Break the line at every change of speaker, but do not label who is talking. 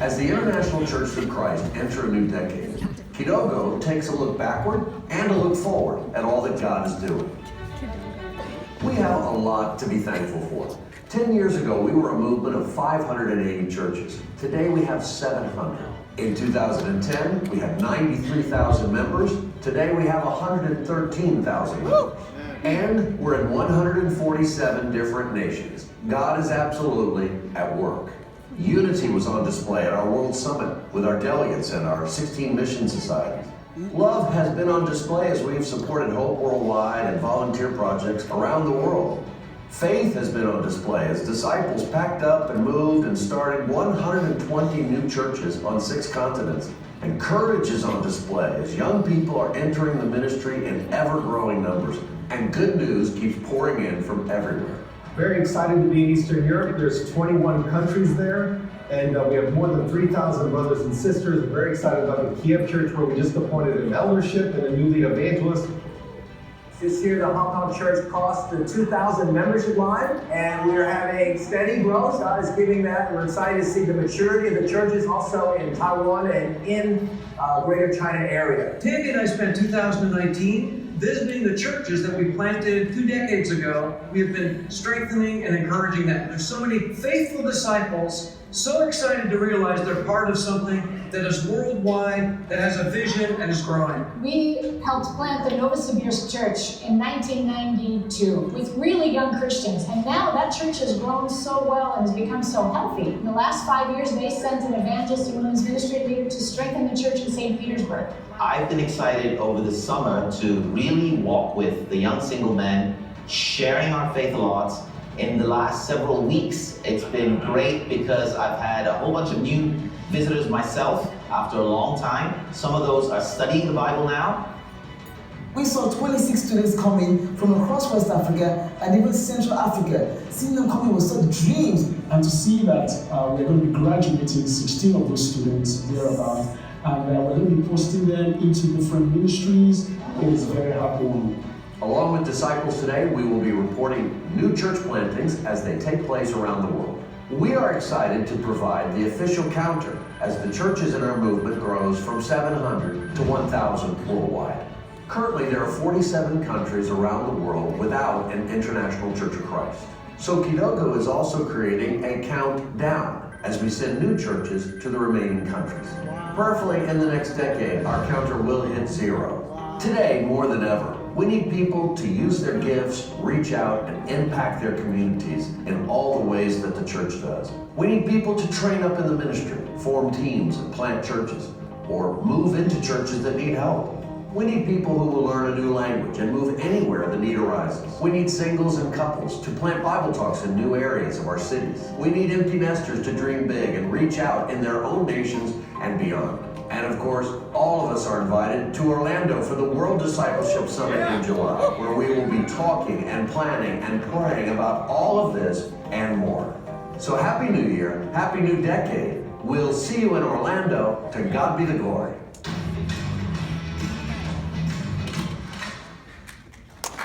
As the International Church of Christ enter a new decade, KIDOGO takes a look backward and a look forward at all that God is doing. We have a lot to be thankful for. 10 years ago, we were a movement of 580 churches. Today, we have 700. In 2010, we had 93,000 members. Today, we have 113,000 members. And we're in 147 different nations. God is absolutely at work. Unity was on display at our World Summit with our delegates and our 16 mission societies. Love has been on display as we've supported Hope Worldwide and volunteer projects around the world. Faith has been on display as disciples packed up and moved and started 120 new churches on 6 continents. And courage is on display as young people are entering the ministry in ever-growing numbers. And good news keeps pouring in from everywhere.
Very excited to be in Eastern Europe. There's 21 countries there, and we have more than 3,000 brothers and sisters. We're very excited about the Kiev Church, where we just appointed an eldership and a new lead evangelist.
This year, the Hong Kong Church crossed the 2,000 membership line, and we are having steady growth. God is giving that. We're excited to see the maturity of the churches also in Taiwan and in Greater China area.
Tammy and I spent 2019 visiting the churches that we planted 2 decades ago. We have been strengthening and encouraging them. There's so many faithful disciples, so excited to realize they're part of something that is worldwide, that has a vision and is growing.
We helped plant the Novosibirsk Church in 1992 with really young Christians, and now that church has grown so well and has become so healthy. In the last 5 years, they sent an evangelist and women's ministry leader to strengthen the church in St. Petersburg.
I've been excited over the summer to really walk with the young single men, sharing our faith a lot. In the last several weeks, it's been great because I've had a whole bunch of new visitors myself after a long time. Some of those are studying the Bible now.
We saw 26 students coming from across West Africa and even Central Africa. Seeing them coming was such dreams.
And to see that we're going to be graduating 16 of those students thereabouts, and we're going to be posting them into different ministries, it is very heartwarming.
Along with Disciples Today, we will be reporting new church plantings as they take place around the world. We are excited to provide the official counter as the churches in our movement grows from 700 to 1,000 worldwide. Currently, there are 47 countries around the world without an International Church of Christ. So KIDOGO is also creating a countdown as we send new churches to the remaining countries. Prayerfully, in the next decade, our counter will hit 0. Today, more than ever, we need people to use their gifts, reach out, and impact their communities in all the ways that the church does. We need people to train up in the ministry, form teams, and plant churches, or move into churches that need help. We need people who will learn a new language and move anywhere the need arises. We need singles and couples to plant Bible talks in new areas of our cities. We need empty nesters to dream big and reach out in their own nations and beyond. And of course, all of us are invited to Orlando for the World Discipleship Summit in July, where we will be talking and planning and praying about all of this and more. So Happy New Year, Happy New Decade. We'll see you in Orlando. To God be the glory.